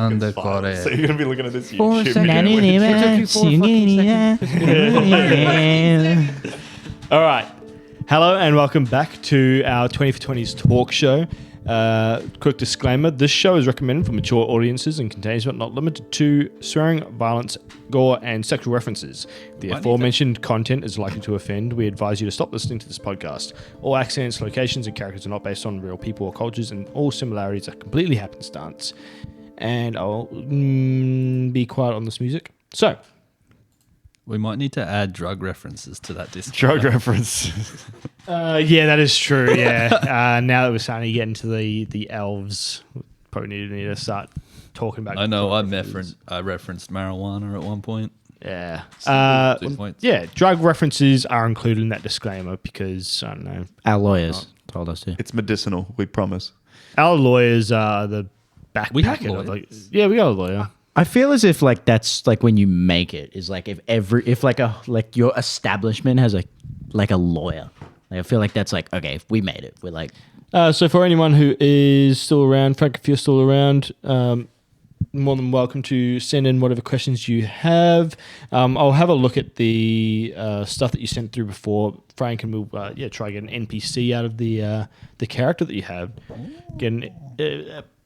Undercore. So you're going to be looking at this For YouTube some video. All right. Hello and welcome back to our 20 for 20s talk show. Quick disclaimer, this show is recommended for mature audiences and contains but not limited to swearing, violence, gore and sexual references. The aforementioned content is likely to offend. We advise you to stop listening to this podcast. All accents, locations and characters are not based on real people or cultures, and all similarities are completely happenstance. And I'll be quiet on this music. So, we might need to add drug references to that disclaimer. Drug reference. yeah, that is true. Yeah. Now that we're starting to get into the elves, probably need to start talking about. I know I referenced marijuana at one point. Yeah. 2 points. Yeah, drug references are included in that disclaimer because, I don't know. Our lawyers told us to. It's medicinal, we promise. Our lawyers are the back We have packet of, lawyers. yeah, we got a lawyer. I feel as if like that's like when you make it is like if your establishment has a lawyer. Like, I feel like that's like, okay, if we made it, we're like. So for anyone who is still around, Frank, if you're still around, more than welcome to send in whatever questions you have. I'll have a look at the stuff that you sent through before, Frank, and we'll try to get an NPC out of the character that you have. Get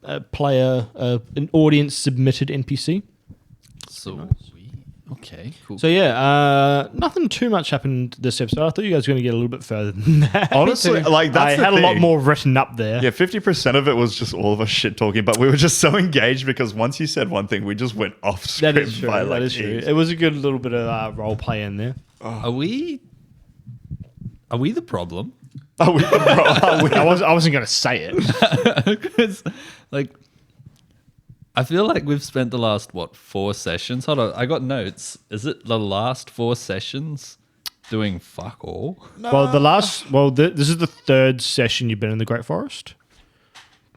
a player, an audience submitted NPC. So, okay, cool. So yeah, nothing too much happened this episode. I thought you guys were going to get a little bit further than that. Honestly, like that's I the had a lot thing. more written up there. Yeah, 50% of it was just all of us shit talking, but we were just so engaged because once you said one thing, we just went off script. That is true. By, like, That is true. ease. It was a good little bit of role play in there. Are we the problem? Are we the I wasn't going to say it. Because, like, I feel like we've spent the last, 4 sessions? Hold on, I got notes. Is it the last 4 sessions doing fuck all? Well, this is the third session you've been in the Great Forest.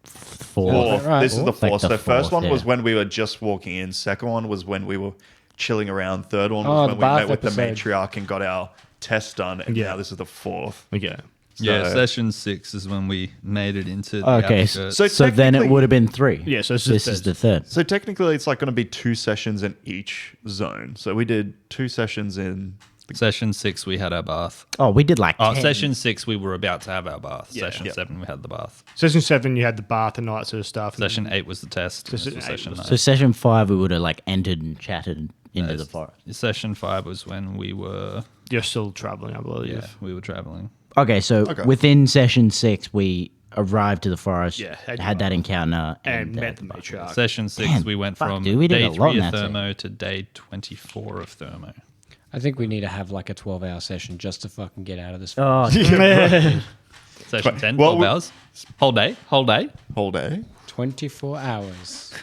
Fourth. Right. This is the Like fourth. the So first fourth, one was yeah. when we were just walking in. Second one was when we were chilling around. Third one Oh, was the when we bath met with the episode. matriarch and got our test done. And Yeah. now this is the fourth. Okay. Yeah, So- session 6 is when we made it into the Okay, outskirts. So so then it technically- would have been 3. Yeah, so this is the third. So technically, it's like going to be 2 sessions in each zone. So we did 2 sessions in. Session 6, we had our bath. Oh, we did like 10. Session 6, we were about to have our bath. Yeah. Session Yeah. 7, we had the bath. Session 7, you had the bath and all that sort of stuff. Session 8 was the test. Session This was 8 session was- 9. So session 5, we would have like entered and chatted into the forest. Session 5 was when we were You're still traveling, I believe. we were traveling. Okay, so within session 6, we arrived to the forest, Yeah, had that encounter, And met the matriarch. Session 6, Damn, we went fuck, from dude, we did day a lot 3 in of that Thermo to day 24 of Thermo. I think we need to have like a 12-hour session just to fucking get out of this. Oh, Session 10, Well, 12 hours. Whole day. Whole day. 24 hours.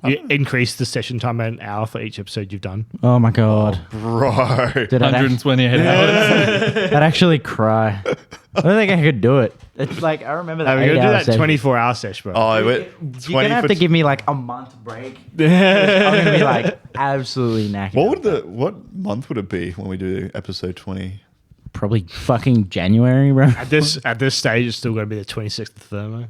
You increase the session time by an hour for each episode you've done. oh my God. Bro. Did I 128 hours. I'd actually cry. I don't think I could do it. It's like, I remember that We're going to do 8-hour that session. 24-hour sesh, bro. Oh, You're going to have to give me like a month break. I'm going to be like absolutely knackered. What month would it be when we do episode 20? Probably fucking January, bro. At this stage, it's still going to be the 26th of Thermo.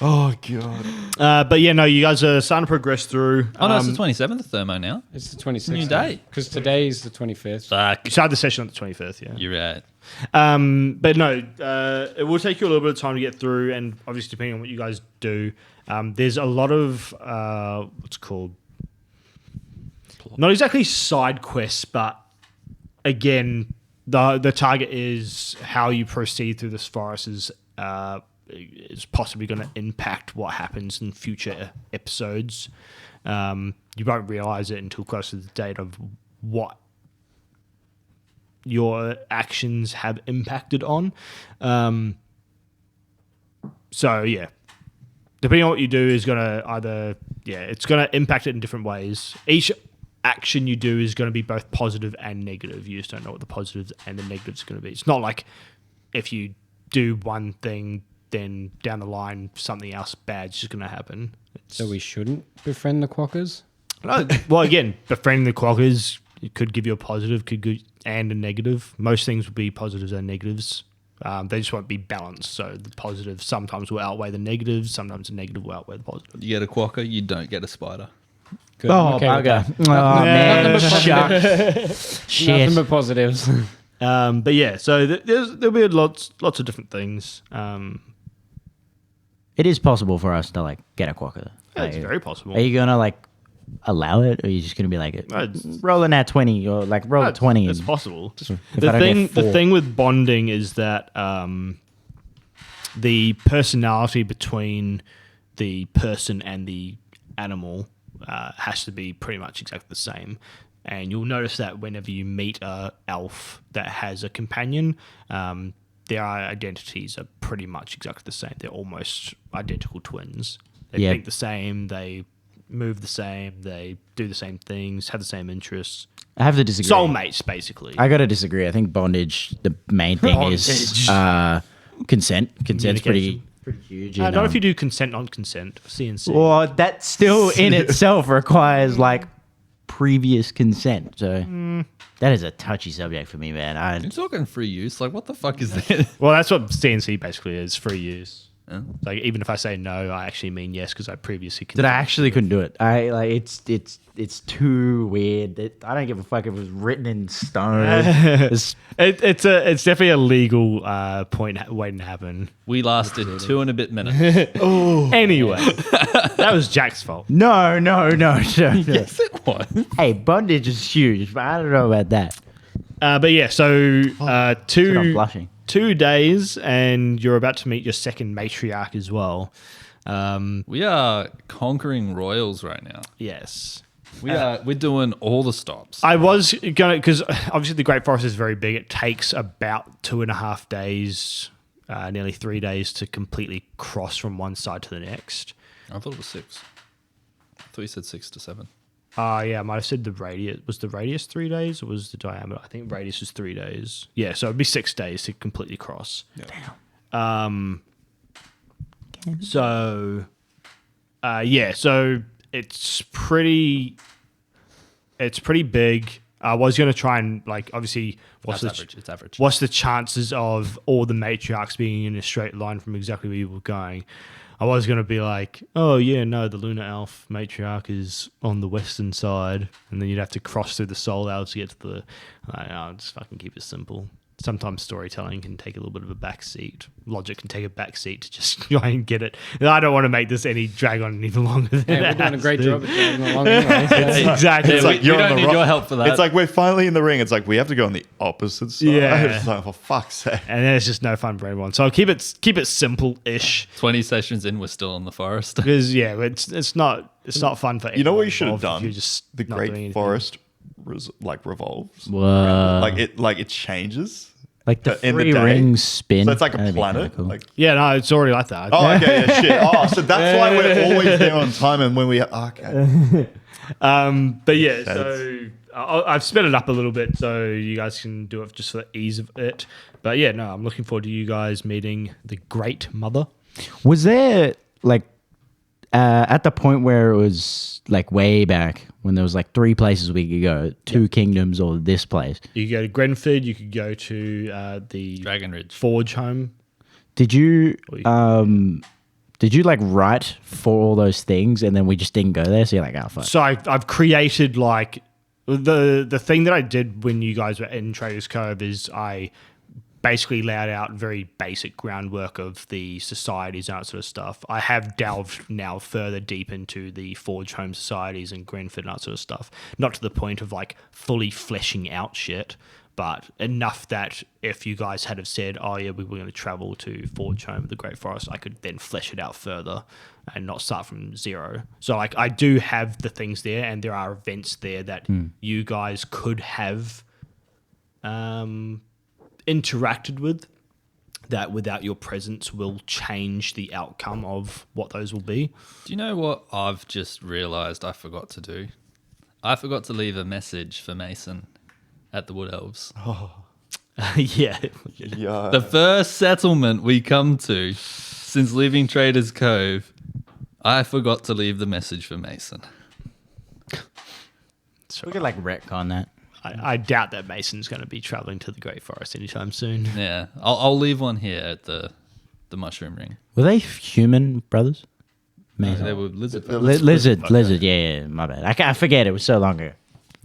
Oh, God. But yeah, no, you guys are starting to progress through. Oh, no, it's the 27th of Thermo now. It's the 26th. New day. Because today is the 25th. Fuck. You started the session on the 25th, yeah. You're right. But no, it will take you a little bit of time to get through, and obviously depending on what you guys do, there's a lot of what's it called, not exactly side quests, but again, the target is how you proceed through this forest is possibly going to impact what happens in future episodes. You won't realize it until close to the date of what your actions have impacted on. So yeah, depending on what you do is going to it's going to impact it in different ways. Each action you do is going to be both positive and negative. You just don't know what the positives and the negatives are going to be. It's not like if you do one thing, then down the line something else bad's just going to happen. So we shouldn't befriend the quackers? No, well, again, befriending the quackers, it could give you a positive, and a negative. Most things would be positives and negatives. They just won't be balanced. So the positives sometimes will outweigh the negatives. Sometimes the negative will outweigh the positive. You get a quokka, you don't get a spider. Good. Oh, Okay with bugger. that. Oh, man. Nothing but Shucks. Shit. Nothing but positives. But yeah, so there'll be lots of different things. It is possible for us to, like, get a quokka. It's Like, very possible. Are you going to, like, allow it? Or are you just going to be like, It's- rolling at 20 or, like, roll a 20? It's and- possible. if I don't get The four. thing with bonding is that the personality between the person and the animal has to be pretty much exactly the same. And you'll notice that whenever you meet a elf that has a companion, their identities are pretty much exactly the same. They're almost identical twins. They Yeah. think the same. They move the same. They do the same things. Have the same interests. I have to disagree. Soulmates, basically. I got to disagree. I think bondage, the main thing is consent. Consent's pretty huge. Not and, if you do consent, non-consent, CNC. Well, that still in itself requires, like, previous consent. So that is a touchy subject for me, man. You're talking free use. Like, what the fuck is that? Well, that's what CNC basically is, free use. Yeah. Like, even if I say no, I actually mean yes because I previously That I actually couldn't do it. It's too weird. I don't give a fuck if it was written in stone. It's- It's definitely a legal point waiting to happen. We lasted 2 and a bit minutes. Anyway, that was Jack's fault. no. Yes, it was. Hey, bondage is huge, but I don't know about that. But yeah, so Shit, I'm blushing. 2 days, and you're about to meet your second matriarch as well. We are conquering royals right now. Yes. We're doing all the stops. I was gonna, because obviously the Great Forest is very big. It takes about 2.5 days, nearly 3 days to completely cross from one side to the next. I thought it was 6. I thought you said 6 to 7. Yeah, I might have said the radius. Was the radius 3 days or was the diameter? I think radius was 3 days. Yeah, so it'd be 6 days to completely cross. So, yeah, so it's pretty big. I was going to try and, like, obviously, That's average. It's average. what's the chances of all the matriarchs being in a straight line from exactly where you were going? I was going to be like, oh, yeah, no, the Lunar Elf matriarch is on the western side. And then you'd have to cross through the Soul Elves to get to the... I'll just fucking keep it simple. Sometimes storytelling can take a little bit of a backseat. Logic can take a backseat to just try and get it. And I don't want to make this drag on any longer than Yeah, we're it doing a has great to. job at dragging along anyway. So. Exactly. It's like we you're don't on the need wrong- your help for that. It's like we're finally in the ring. It's like we have to go on the opposite side. Yeah. It's like, for fuck's sake. And then it's just no fun for everyone. So I'll keep it simple-ish. 20 sessions in, we're still in the forest. Because, yeah, it's not fun for You know what everyone you should have involved if done? you're just The not doing Great anything. Forest revolves. Whoa. Like it changes. Like the in the three day. rings spin. So it's like a That'd be kinda planet. cool. Like, Yeah, no, it's already like that. oh, okay, yeah, shit. Oh, so that's why we're always there on time. And when we, okay. But yeah, so I've sped it up a little bit so you guys can do it just for the ease of it. But yeah, no, I'm looking forward to you guys meeting the Great Mother. Was there, like, at the point where it was, like, way back when there was, like, 3 places we could go, 2 kingdoms or this place, You could go to Grenford, you could go to the Dragon Ridge. Forge home. did you like write for all those things and then we just didn't go there? So you're like, oh, fuck. So I've created, like, the thing that I did when you guys were in Traders Cove is I basically laid out very basic groundwork of the societies and that sort of stuff. I have delved now further deep into the Forge Home societies and Grenford and that sort of stuff. Not to the point of, like, fully fleshing out shit, but enough that if you guys had have said, oh yeah, we were going to travel to Forge Home, the Great Forest, I could then flesh it out further and not start from zero. So, like, I do have the things there, and there are events there that you guys could have interacted with that without your presence will change the outcome of what those will be. Do you know what I've just realised I forgot to do? I forgot to leave a message for Mason at the Wood Elves. Yeah. Yeah. The first settlement we come to since leaving Traders Cove, I forgot to leave the message for Mason. We could, like, retcon that. I doubt that Mason's going to be traveling to the Great Forest anytime soon. Yeah, I'll leave one here at the mushroom ring. Were they human brothers? Amazing. They were lizard. Lizard. Yeah, my bad. I forget. It was so long ago.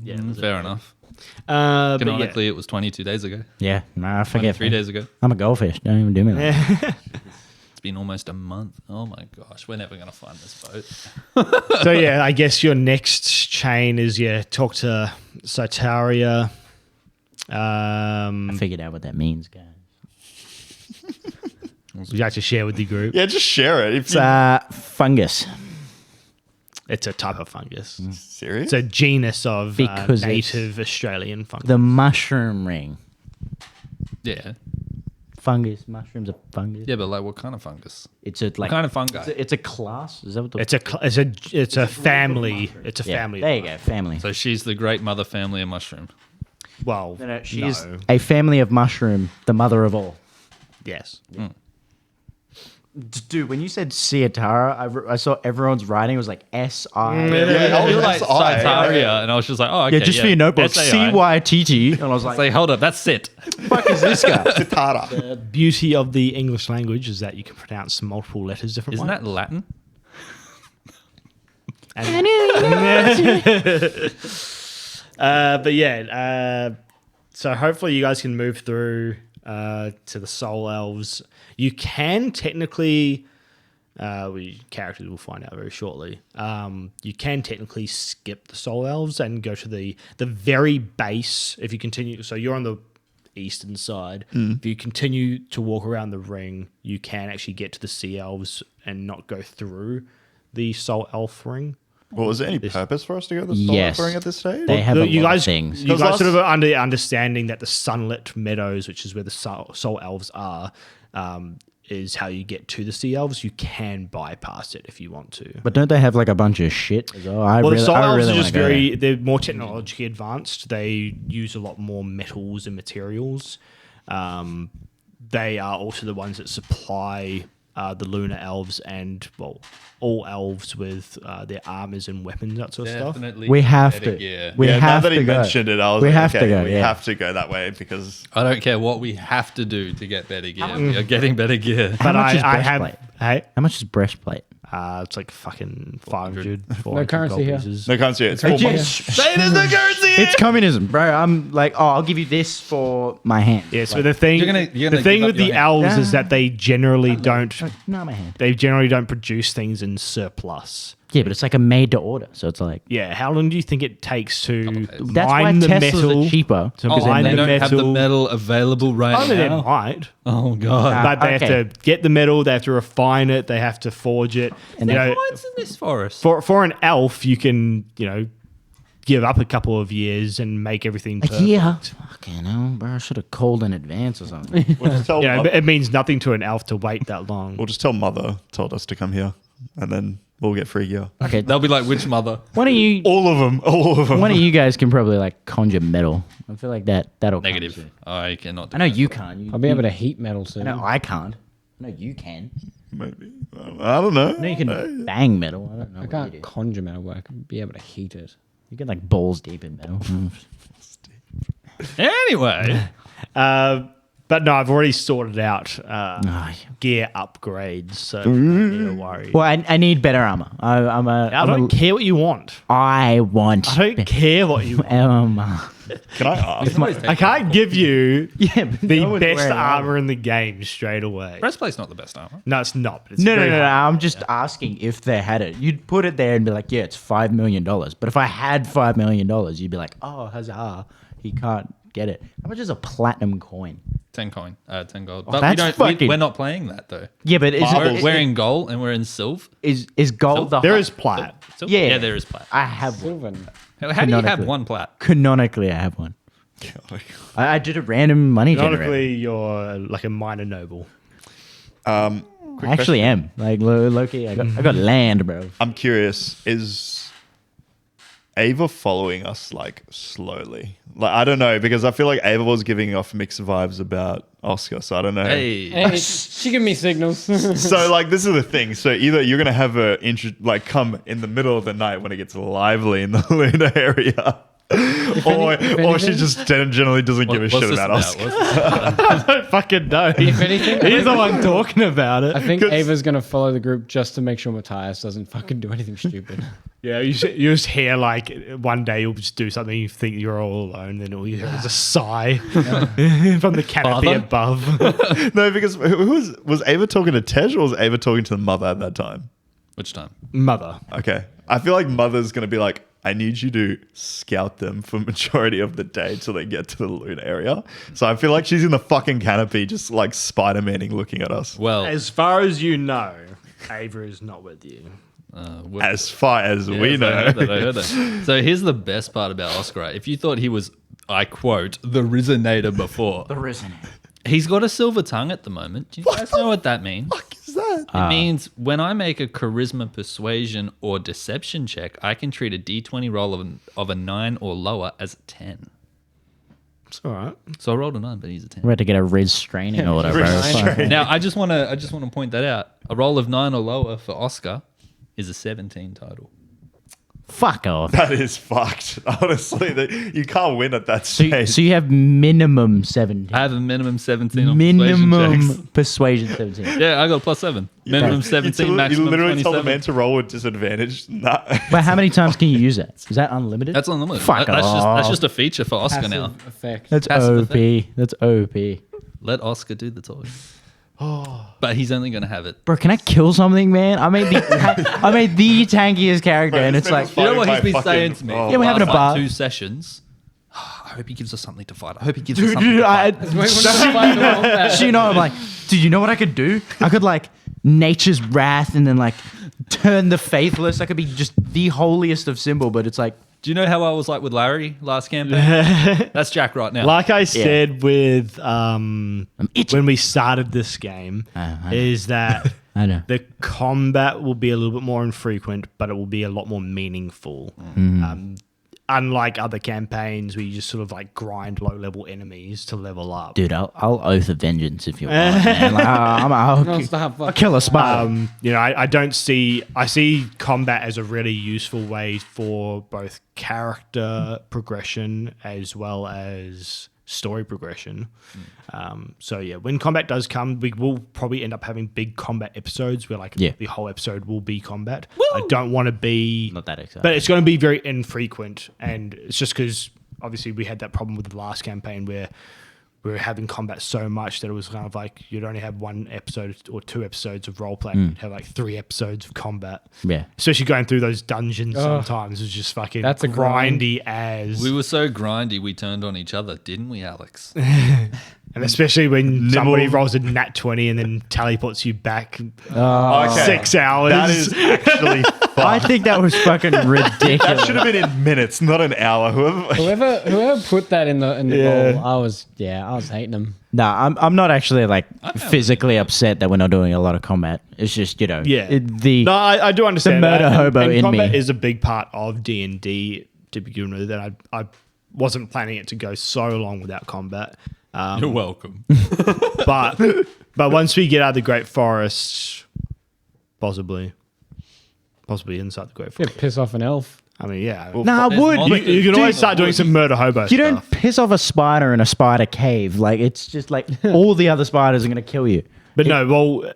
Yeah, Fair enough. but Canonically, it was 22 days ago. Yeah, no, I forget. 3 days ago. I'm a goldfish. Don't even do me like that. It's been almost a month. Oh my gosh, we're never gonna find this boat. So yeah, I guess your next chain is talk to Cytaria. I figured out what that means, guys. Would you like to share with the group? Yeah, just share it. If It's you fungus. It's a type of fungus. serious. It's a genus of Because it's native Australian fungus. The mushroom ring. Yeah, Fungus. Mushrooms are fungus. yeah, but like, what kind of fungus? It's a like. What kind of fungi? It's a class. Is that what the? It's a family. It's a family. There you go. Family. So she's the great mother family of mushroom. Well, No, she is no. a family of mushroom, the mother of all. Yes. Dude, when you said Ciatara, I saw everyone's writing. It was like S-I. Yeah, You're like SI. Cytaria, and I was just like, oh, okay. Yeah, just for your notebook. SAI. C-Y-T-T. And I was like, It's like, hold up, that's it. fuck is this guy? Tara. The beauty of the English language is that you can pronounce multiple letters different Isn't ways. that Latin? But yeah, so hopefully you guys can move through to the Soul Elves. You can technically, characters will find out very shortly. You can technically skip the Soul Elves and go to the very base if you continue. So you're on the eastern side. If you continue to walk around the ring, you can actually get to the Sea Elves and not go through the Soul Elf ring. Well, was there any purpose for us to go to the Yes. Soul ring at this stage? They have a you lot guys, of things. You guys Because sort of are under understanding that the sunlit meadows, which is where the soul elves are, is how you get to the sea elves. You can bypass it if you want to. But don't they have like a bunch of shit as well? Well, the soul elves are wanna just go there. they're more technologically advanced. They use a lot more metals and materials. They are also the ones that supply the lunar elves and, well, all elves with their armors and weapons, that sort of stuff. Definitely. We have better to. gear. We yeah, have now that to he go. mentioned it, I was We like, have to okay, go, we yeah. have to go that way because I don't care what we have to do to get better gear. We are getting better gear. How much is I have, breastplate? hey, How much is breastplate? it's like fucking 500, 400 No currency gold here. pieces. no currency. It's full money. Say there's no currency. It's communism, bro. I'm like, oh, I'll give you this for my hand. Yes, but the thing, You're gonna the thing give up with the your elves hand. is that they generally don't. No, my hand. They generally don't produce things in surplus. Yeah, but it's like a made to order, so it's like Yeah, how long do you think it takes to days. that's why mine the Teslas metal? are cheaper. To Oh, mine and they the don't have the metal. metal available right Oh, they now. might, Oh god. but they okay. have to get the metal. They have to refine it. They have to forge it. And You then- know, What's in this forest? for an elf, you can give up a couple of years and make everything perfect. Yeah. Fucking hell, bro. I should have called in advance or something. We'll just tell You know, Mother, it means nothing to an elf to wait that long. we'll just tell Mother told us to come here, and then we'll get free gear. Okay. They'll be like, which mother? One of you All of them. All of them. one of you guys can probably like conjure metal. I feel like that'll come Negative. soon. I cannot do I know that. you can't. I'll be able to heat metal soon. I know I can't. I know you can. Maybe. I don't know. I know you can bang metal. I don't know I what can't you do. conjure metal, but I can be able to heat it. You get like balls deep in metal. Anyway, But no, I've already sorted out Oh, yeah. gear upgrades, so don't need to worry. Well, I need better armor. I don't care what you want. I want. I don't care what you want. Can I ask? I can't give you Yeah, but the no one's best wearing armor in the game straight away. breastplate's not the best armor. No, it's not. But it's No, no, very no, no. hard. I'm just asking if they had it. You'd put it there and be like, yeah, it's $5 million. But if I had $5 million, you'd be like, oh, huzzah. He can't get it. How much is a platinum coin? 10 coin, 10 gold. Oh, But that's fucking- we're not playing that though. Yeah, but is We're it, wearing gold and we're in silver. is gold the There is plat. Yeah. there is plat. I have one. Sylvan. How do you have Canonically. one plat? Canonically, I have one. I did a random money generator. Ironically, you're like a minor noble. I actually am. Like, Loki, I got land, bro. I'm curious. Is Ava following us like slowly? Like I don't know because I feel like Ava was giving off mixed vibes about Oscar, so I don't know. Hey, Hey, she give me signals. So like this is the thing. So either you're gonna have her come in the middle of the night when it gets lively in the lunar area, Or she just generally doesn't give a shit about us. I don't fucking know. If anything, He's the one talking about it. I think Ava's going to follow the group just to make sure Matthias doesn't fucking do anything stupid. Yeah, you just hear like one day you'll just do something, you think you're all alone, then all you hear is a sigh from the canopy Father? above. No, because who was Ava talking to Tej or was Ava talking to the mother at that time? Which time? Mother. Okay. I feel like mother's going to be like, I need you to scout them for majority of the day till they get to the loot area. So I feel like she's in the fucking canopy just like Spider-Maning looking at us. Well, As far as you know, Ava is not with you. As far as we I know. heard that. So here's the best part about Oscar. If you thought he was, I quote, the Rizonator before, he's got a silver tongue at the moment. Do you guys know what that means? What is that? It means when I make a charisma, persuasion, or deception check, I can treat a d20 roll of a 9 or lower as a 10. It's all right. So I rolled a 9, but he's a 10. We had to get a Riz training or whatever. Now I just want to point that out. A roll of 9 or lower for Oscar is a 17 total. Fuck off. That is fucked. Honestly, you can't win at that stage. So you have minimum 17. I have a minimum 17 on Minimum persuasion checks. persuasion 17. Yeah, I got a plus 7. Minimum 17, you maximum literally tell the 27. man to roll with disadvantage. Nah. But how many times can you use that? Is that unlimited? That's unlimited. Fuck That's off. just a feature for Oscar now. Passive effect. That's passive OP. That's OP. Let Oscar do the talking. But he's only going to have it. Bro, can I kill something, man? I made the tankiest character, and it's like, You know what he's been Fucking- saying to me? oh. Yeah, we're having a Last, bar. 2 sessions. I hope he gives us something to fight. I hope he gives us dude, something to fight. so you know, I'm like, dude, you know what I could do? I could like nature's wrath, and then like turn the faithless. I could be just the holiest of symbol, but it's like, Do you know how I was like with Larry last campaign? That's Jack right now. Like I said with itching. when we started this game, is that I know. the combat will be a little bit more infrequent, but it will be a lot more meaningful. Unlike other campaigns where you just sort of like grind low level enemies to level up. Dude, I'll oath of vengeance if you want, man. Like, I'll kill a spider. You know, I see combat as a really useful way for both character progression as well as story progression. So yeah, when combat does come, we will probably end up having big combat episodes where like the whole episode will be combat. I don't want to be Not that excited. but it's going to be very infrequent, and it's just because obviously we had that problem with the last campaign where we were having combat so much that it was kind of like you'd only have 1 episode or 2 episodes of role playing. You'd have like 3 episodes of combat. Yeah. Especially going through those dungeons sometimes was just fucking That's a grind. grindy as. We were so grindy, we turned on each other, didn't we, Alex? And especially when somebody rolls a nat 20 and then teleports you back Okay. 6 hours. That is actually fucked. I think that was fucking That ridiculous. should have been in minutes, not an hour. Whoever put that in the goal, I was hating them. Nah, I'm not actually like physically upset that we're not doing a lot of combat. It's just, you know, No, I do understand the murder that. hobo and in combat me. is a big part of D&D to begin with, and I wasn't planning it to go so long without combat. You're welcome. But once we get out of the Great Forest, possibly inside the Great Yeah, Forest. piss off an elf. I mean, yeah. Nah, I There's would. monsters. You can Dude, always start doing some murder hobo You stuff. don't piss off a spider in a spider cave. Like, it's just like all the other spiders are going to kill you. But no, well,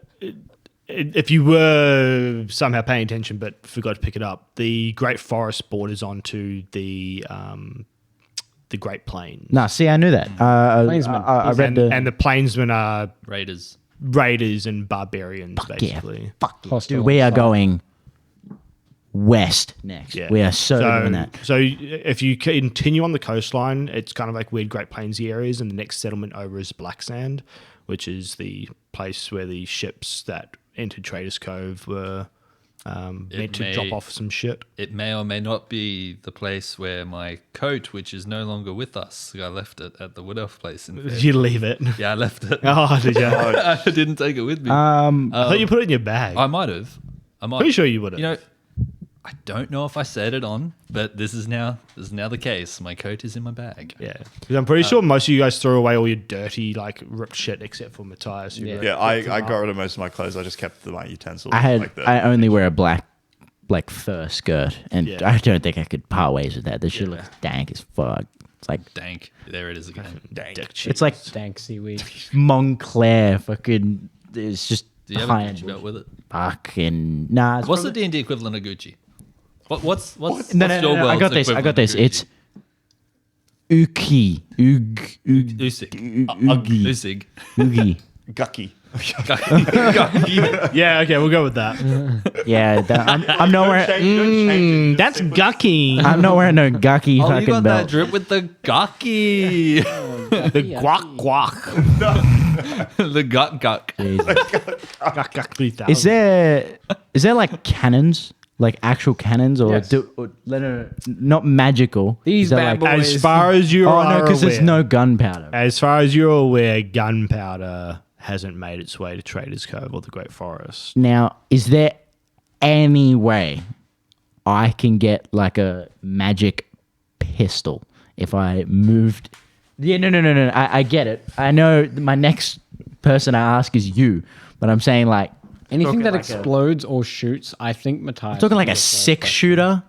if you were somehow paying attention but forgot to pick it up, the Great Forest borders onto the Great Plains. Nah, see, I knew that. Plainsmen. I read and the Plainsmen are Raiders. raiders and barbarians, basically. Yeah, fuck yeah. Hostile Dude, we are side. going west next. Yeah. We are so doing that. So if you continue on the coastline, it's kind of like weird Great Plainsy areas, and the next settlement over is Black Sand, which is the place where the ships that entered Traders Cove were meant to drop off some shit. It may or may not be the place where my coat, which is no longer with us, I left it at the Wood Elf place. Did you leave it? Yeah, I left it. Oh, did you? I didn't take it with me. I thought you put it in your bag. I might have. Pretty sure you would have. You know, I don't know if I said it on, but this is now the case. My coat is in my bag. Yeah, because I'm pretty sure most of you guys threw away all your dirty, like ripped shit, except for Matthias. Who Yeah, I got rid of most of my clothes. I just kept my utensils. I like the- only wear a black like fur skirt, and Yeah. I don't think I could part ways with that. This shit looks dank as fuck. It's like Dank. There it is again. it's like Dank seaweed. Montclair fucking. It's just Do you have a high Gucci belt with it? fucking nah. It's What's the probably- D&D equivalent of Gucci? What's No, what's no, your no, I world's got this. I equivalent got this. of Gucci? It's Uki. Usig. Oogie. Usig. Oogie. Gucky. Yeah, okay, we'll go with that. Yeah, I'm nowhere. That's gucky. I'm nowhere no gucky Oh, you fucking got that belt. drip with the gucky. The guac guac. The guck. Jesus. Guac guac 3000. Is there like cannons, like actual cannons, or, Yes. no, not magical? These Is that bad like, boys. As far as you oh are no, because there's aware- no gunpowder. As far as you're aware, gunpowder hasn't made its way to Trader's Cove or the Great Forest. Now, is there any way I can get like a magic pistol if I moved? Yeah, no. I get it. I know my next person I ask is you, but I'm saying like Anything that like a- explodes or shoots, I think Matthias. I'm talking like a 6-shooter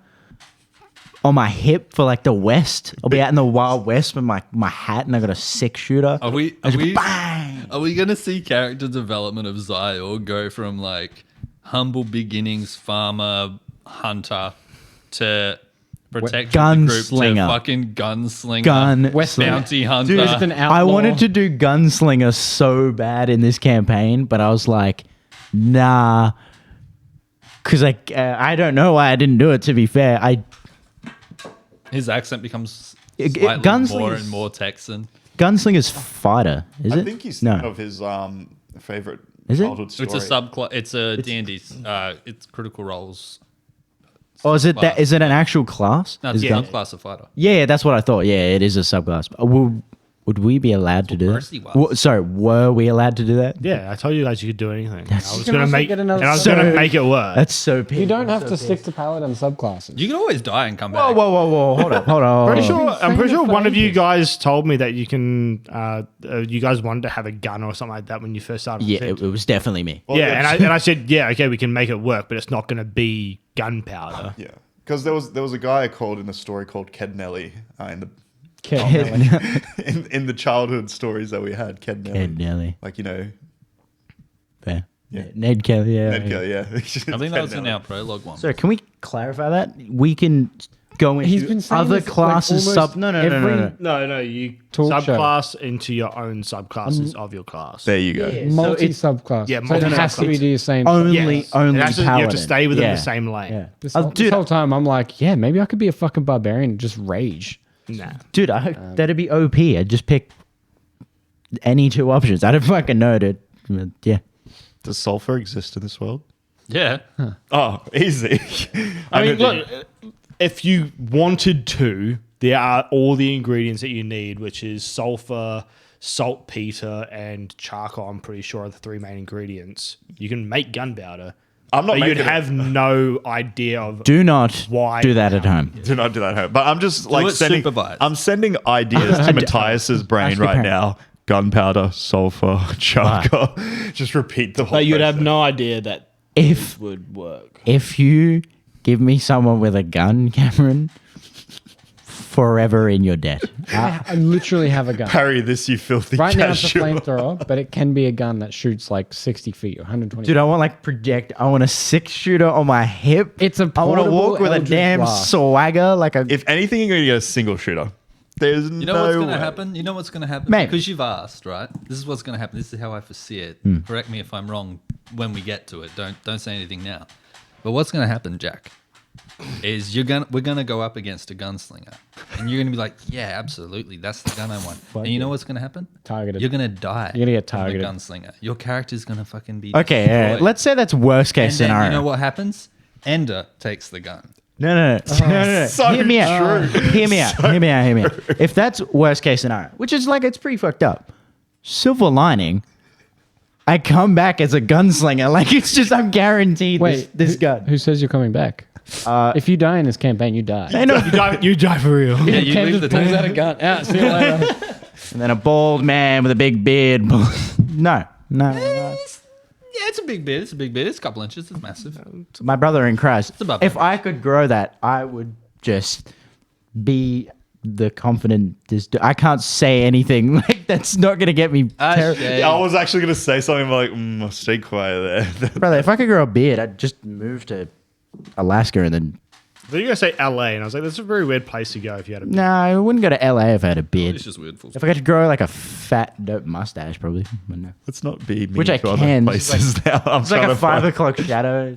on my hip for like the West. I'll be out in the Wild West with my hat and I got a 6-shooter. Are we Bang! are we gonna see character development of Zyle go from like humble beginnings farmer hunter to protect the group to Gunslinger. fucking gunslinger, Gun bounty hunter? Just an outlaw. I wanted to do gunslinger so bad in this campaign, but I was like, nah, because like I don't know why I didn't do it. To be fair, His accent becomes It- slightly Gunslinger's- more and more Texan. gunslinger's fighter, is it? I think he's no. one of his favorite Is it? childhood story. It's a subclass. It's a D&D. It's Critical Roles. Or is it class. that? Is it an actual class? No, it's Is a gun- subclass of fighter. Yeah, that's what I thought. Yeah, it is a subclass. Would we be allowed to do Percy that? was. Sorry, were we allowed to do that? Yeah, I told you guys you could do anything. I was can gonna also make get another- and I was gonna make it work. That's so. You don't have to stick to paladin subclasses. You can always die and come Whoa, back. whoa, whoa, whoa! Hold up, hold on. Pretty sure, I'm pretty sure for one of you ages. guys told me that you can. You guys wanted to have a gun or something like that when you first started. Yeah, the it thing. was definitely me. Well, yeah, and I said, yeah, okay, we can make it work, but it's not going to be gunpowder. Yeah, because there was a guy called in a story called Kednelly in the in the childhood stories that we had. Kednelly, Ned Kelly. like you know, Fair. Yeah. Ned Kelly. Yeah. Ned Kelly, yeah. I think that was in our prologue one. So can we clarify that? We can go He's into been saying other this, like, classes. almost No. every- No, you Talk show. subclass into your own subclasses of your class. There you go. Yeah. Multi it's subclass. Yeah, so it has to multi-subclass. be the same. Only, Yes. only It has to- paladin. you have to stay within Yeah. the same lane. Yeah. This, Oh, whole, dude, this whole time I'm like, yeah, maybe I could be a fucking barbarian and just rage. Nah. dude, I hope that'd be OP. I'd just pick any two options. I don't fucking know, dude. Yeah. Does sulfur exist in this world? Yeah. Oh, easy. I mean, look, if you wanted to, there are all the ingredients that you need, which is sulfur, saltpeter, and charcoal. I'm pretty sure are the three main ingredients. You can make gunpowder. I'm not But you'd making it. have no idea of Do not Why do that at home. Do not do that at home. But I'm just like it sending. supervised. I'm sending ideas to Matthias's brain Ask your right parents. now. Gunpowder, sulfur, charcoal. Just repeat the whole. But you'd have process. no idea that If would work. if you give me someone with a gun, Cameron, forever in your debt. I literally have a gun. Parry this, you filthy Right now it's a casual. flamethrower, but it can be a gun that shoots like 60 feet or 120 Dude, I want like project. I want a 6-shooter on my hip. It's a I want to portable walk with a Eldritch damn Blast. swagger, like a. If anything, you're gonna get a single shooter. There's You know no what's going to way. happen? You know what's going to happen? Maybe. Because you've asked, right? This is what's going to happen. This is how I foresee it. Correct me if I'm wrong when we get to it. Don't say anything now. But what's going to happen, Jack, is we're gonna go up against a gunslinger, and you're gonna be like, yeah, absolutely, that's the gun I want. And you know what's gonna happen? Targeted. You're gonna die. You're gonna get from the targeted. gunslinger. Your character's gonna fucking be Okay, yeah, destroyed. let's say that's worst And case then scenario. you know what happens? Ender takes the gun. No. So Hear me out. true. Hear me out. If that's worst case scenario, which is like it's pretty fucked up. Silver lining, I come back as a gunslinger. Like it's just I'm guaranteed Wait, this gun. Who says you're coming back? If you die in this campaign, you die. I know. You die for real. Yeah, you Cam leave just the pulls out a gun. Yeah, see you later. And then a bald man with a big beard. No. Yeah, It's a big beard. It's a big beard. It's a couple inches. It's massive. My brother in Christ. above If average. I could grow that, I would just be the confident. I can't say anything like that's not gonna get me. Shade. I was actually going to say something like, stay quiet there. Brother, if I could grow a beard, I'd just move to Alaska and then. I thought you were going to say LA, and I was like, that's a very weird place to go if you had a. No, I wouldn't go to LA if I had a beard. It's just weird. Full If I could grow like a fat, dope mustache, probably. But no. Let's not be mean Which I to other can. places now. I'm It's like trying a to find- 5 o'clock shadow.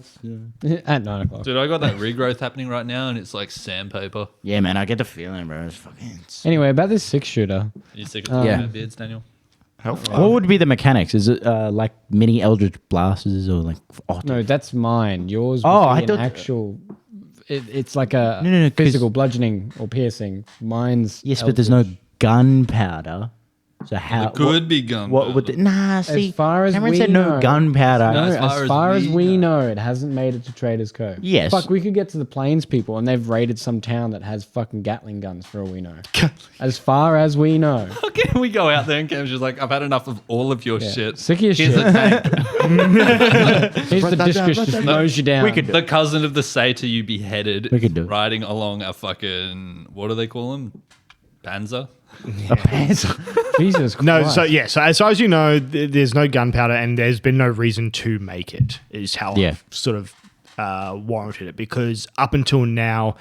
At 9 o'clock. Dude, I got that regrowth happening right now, and it's like sandpaper. Yeah, man, I get the feeling, bro. It's fucking. Anyway, about this 6-shooter. You sick of Yeah. beards, Daniel? How What far? would be the mechanics? Is it like mini Eldritch blasters or like? Oh, No, that's mine. Yours Oh, would I be an thought- actual... It's like a No, 'cause- physical bludgeoning or piercing. Mine's... yes, but there's no gunpowder. So how? It could be gun. What would? See, far as Cameron we said no know- gunpowder. No, as as far as we know, it hasn't made it to Trader's Cove. Yes. Fuck, we could get to the Plains people and they've raided some town that has fucking Gatling guns for all we know. As far as we know. Okay, we go out there and Cam's just like, I've had enough of all of your shit. Sick of your Here's shit. a tank. Here's the discus just mows you down. We could do The cousin of the Sata you beheaded. We could do it. Riding along a fucking, what do they call him? Panzer? Jesus Christ. No, so yeah, so as far as you know, there's no gunpowder and there's been no reason to make it, is how Yeah. I've sort of warranted it. Because up until now,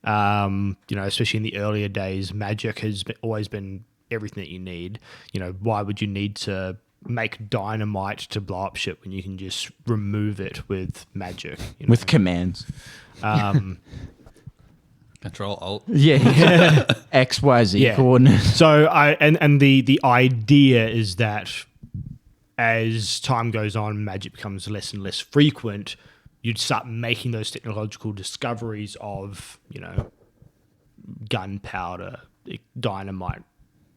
especially in the earlier days, magic has always been everything that you need. Why would you need to make dynamite to blow up shit when you can just remove it with magic? With commands. Control Alt. Yeah. X, Y, Z Yeah. coordinates. So the idea is that as time goes on, magic becomes less and less frequent. You'd start making those technological discoveries of, gunpowder, dynamite,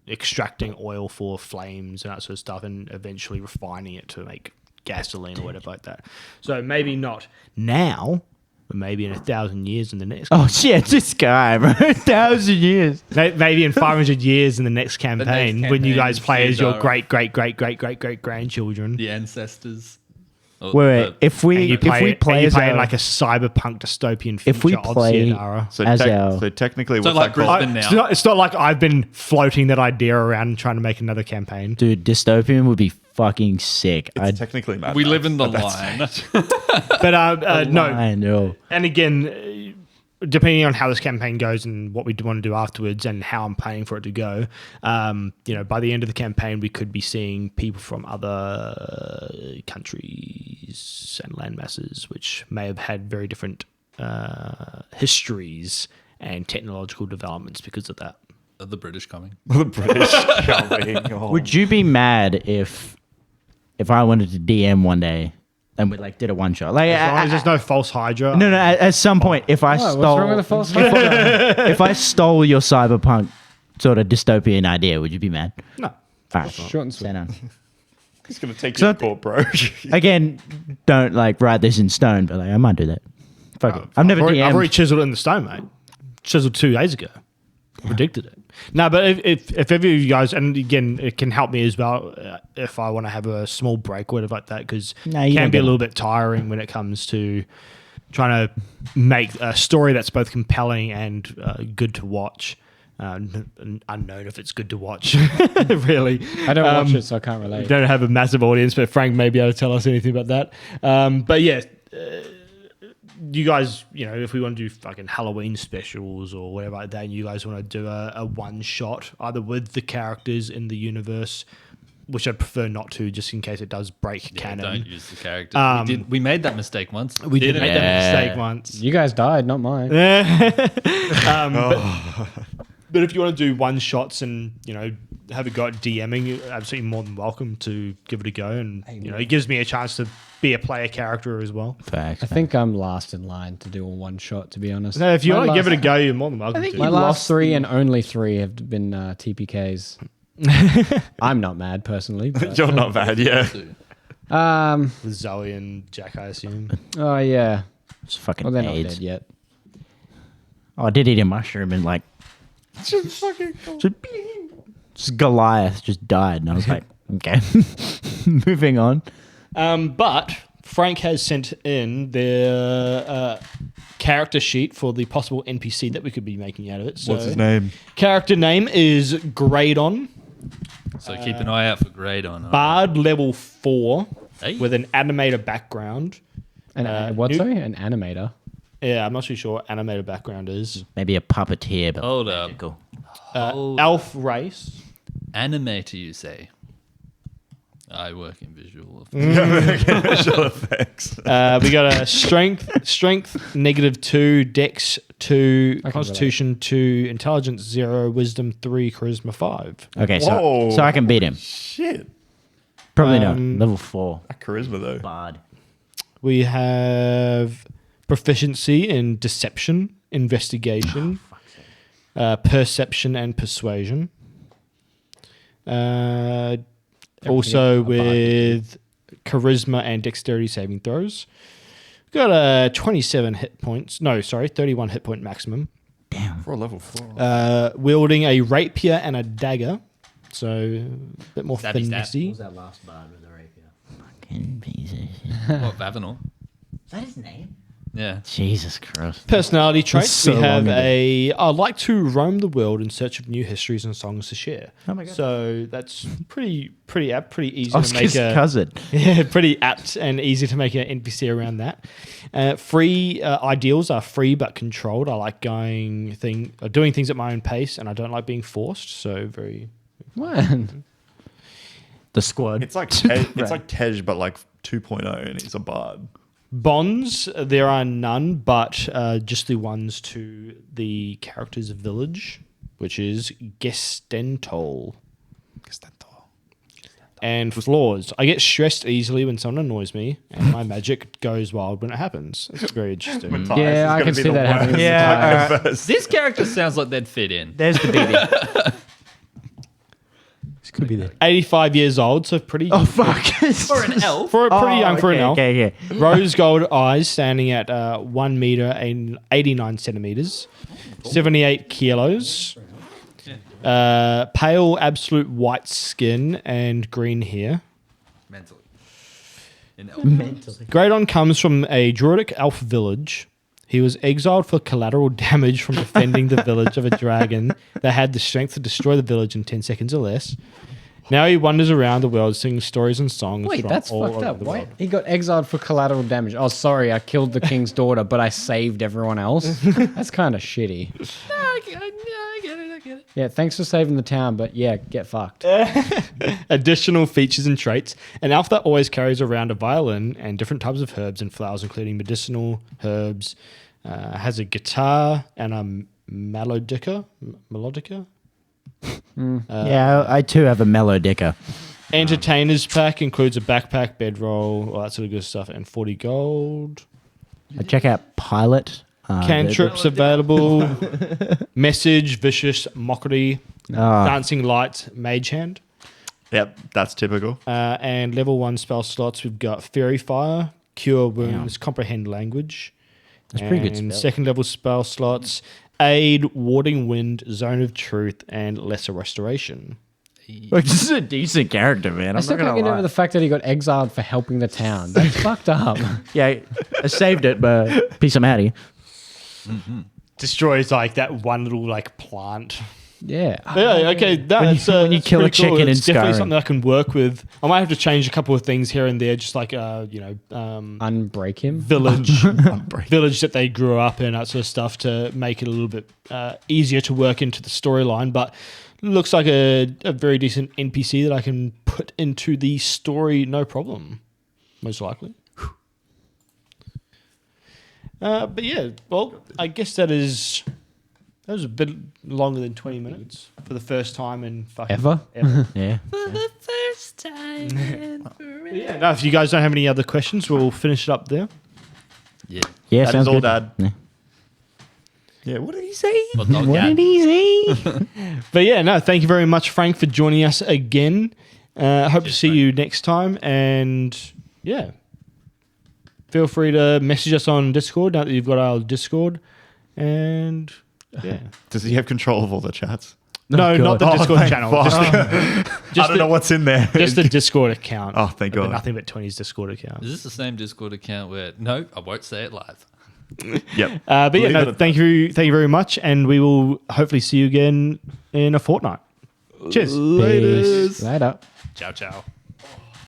extracting oil for flames and that sort of stuff, and eventually refining it to make gasoline or whatever like that. So maybe not now, but maybe in 1,000 years in the next. Oh shit! This guy, bro. 1,000 years. Maybe in 500 years in the next campaign, when you campaign guys is play as your Theodora. great grandchildren. The ancestors. Or Wait, the- if we And you if play, we play and you as play in our, like a cyberpunk dystopian future if we of play Theodora. So, as our so technically, So what's like that called? Brisbane It's now. not like I've been floating that idea around and trying to make another campaign. dude, dystopian would be fucking sick. It's technically Mad We Max live in the at that line. stage. But no, I know. and again, depending on how this campaign goes and what we want to do afterwards and how I'm planning for it to go, by the end of the campaign, we could be seeing people from other countries and landmasses, which may have had very different histories and technological developments because of that. Are the British coming? The British coming. Oh. Would you be mad if I wanted to DM one day and we like did a one shot? Like, As long as there's no false Hydra. no. At some point, if I What? stole, What's wrong with the false if I stole your cyberpunk sort of dystopian idea, would you be mad? No. All right, Short and sweet. stand down. It's going to take So you to court, bro. Again, don't like write this in stone, but like I might do that. Fuck it. I've never I've DM'd. already chiseled it in the stone, mate. Chiseled 2 days ago. Predicted it. No, but if ever you guys, and again, it can help me as well if I want to have a small break or whatever like that, because No, it you can don't be a get little bit tiring when it comes to trying to make a story that's both compelling and good to watch. Unknown if it's good to watch, really. I don't watch it, so I can't relate. We don't have a massive audience, but Frank may be able to tell us anything about that. But yeah, you guys, if we want to do fucking Halloween specials or whatever like that, and you guys want to do a one shot either with the characters in the universe, which I'd prefer not to, just in case it does break Yeah, canon. don't use the character. We made that mistake once. We did make Yeah. that mistake once. You guys died, not mine. But if you want to do one shots and have a go at DMing, you're absolutely more than welcome to give it a go. And it gives me a chance to be a player character as well. Facts. I think I'm last in line to do a one shot, to be honest. No, if you My want to give it a last- go, you're more than welcome to. My last 3 and only 3 have been TPKs. I'm not mad personally. But, You're not bad, yeah. With Zoe and Jack, I assume. oh yeah. It's fucking Well, they're not AIDS. dead yet. Oh, I did eat a mushroom and like just Goliath just died, and I was like, okay, moving on. But Frank has sent in their character sheet for the possible NPC that we could be making out of it. So What's his name? Character name is Graydon. So keep an eye out for grade on. Bard level 4 Hey. with an animator background. What, new- sorry? An animator. Yeah, I'm not too sure what animator background is. Maybe a puppeteer, but Hold up. magical. Elf race. Animator, you say? I work in visual. Visual effects. We got a strength -2, dex 2, can constitution 2, intelligence 0, wisdom 3, charisma 5. Okay, Whoa. so I can beat him. Shit. Probably not. Level 4. That charisma though. Bard. We have proficiency in deception, investigation, perception, and persuasion. Also with charisma and dexterity saving throws. Got a 27 hit points. No, sorry, 31 hit point maximum. For a level 4. Wielding a rapier and a dagger. So a bit more Stabby stab. finessey. that last bard with the rapier? Fucking piece of shit. What, Vavinor? Is that his name? Yeah. Jesus Christ. Personality traits. so We have long ago. I like to roam the world in search of new histories and songs to share. Oh my God. So that's pretty apt, pretty easy to make Oscar's cousin. yeah, pretty apt and easy to make an NPC around that. Free ideals are free but controlled. I like doing things at my own pace, and I don't like being forced. So very. What? The squad. It's like it's like Tej, but like 2.0, and he's a bard. Bonds, there are none, but just the ones to the character's village, which is Gestentol. And flaws. I get stressed easily when someone annoys me, and my magic goes wild when it happens. It's very interesting. Matthias Yeah, is I gonna can be see the that happening. worst Yeah, type of person. This character sounds like they'd fit in. There's the BB. This could be the 85 years old, so pretty Oh, fuck. For an elf. for pretty young for an elf. Okay. Rose gold eyes, standing at 1 meter and 89 centimeters, 78 kilos. Pale, absolute white skin and green hair. Mentally. In elf. Graydon comes from a druidic elf village. He was exiled for collateral damage from defending the village of a dragon that had the strength to destroy the village in 10 seconds or less. Now he wanders around the world singing stories and songs. Wait, from that's all fucked over up. the Why? world. He got exiled for collateral damage. Oh, sorry, I killed the king's daughter, but I saved everyone else. That's kind of shitty. I get it. Yeah, thanks for saving the town, but yeah, get fucked. Additional features and traits. An elf that always carries around a violin and different types of herbs and flowers, including medicinal herbs. Has a guitar and a melodica. Yeah, I too have a melodica. Entertainer's pack includes a backpack, bedroll, all that sort of good stuff, and 40 gold. I check out Pilot. Cantrips available. Message, vicious, mockery, dancing light, mage hand. Yep, that's typical. And level 1 spell slots, we've got Fairy Fire, Cure Wounds, Comprehend Language. That's pretty good And spell. second level spell slots, Aid, Warding Wind, Zone of Truth, and Lesser Restoration. Look, this is a decent character, man. I I'm still not can't gonna get over lie. the fact that he got exiled for helping the town. That's fucked up. Yeah, I saved it, but peace, I'm out of here. Destroys like that one little like plant. Yeah. Yeah, okay. That's, when you that's kill a pretty cool. chicken in it's definitely Skyrim. something I can work with. I might have to change a couple of things here and there, just like Unbreak him. village that they grew up in, that sort of stuff, to make it a little bit easier to work into the storyline. But looks like a very decent NPC that I can put into the story, no problem, most likely. But yeah, well, I guess that was a bit longer than 20 minutes for the first time in fucking Ever? Yeah. For the first time in forever. Yeah, no, if you guys don't have any other questions, we'll finish it up there. Yeah. Yeah, That sounds is all, good. Dad. Yeah. Yeah, what did he say? But not What yet. did he say? But yeah, no, thank you very much, Frank, for joining us again. Hope to see you next time. And yeah, feel free to message us on Discord now that you've got our Discord. And yeah. Does he have control of all the chats? No, not the Oh, Discord thank channel. fuck. Just I don't know what's in there. Just the Discord account. Oh, thank The God. Nothing But 20s Discord account. Is this the same Discord account where? No, I won't say it live. Yep. But yeah, Leave no, it at thank you very much, and we will hopefully see you again in a fortnight. Cheers. Peace. Later. Ciao, ciao.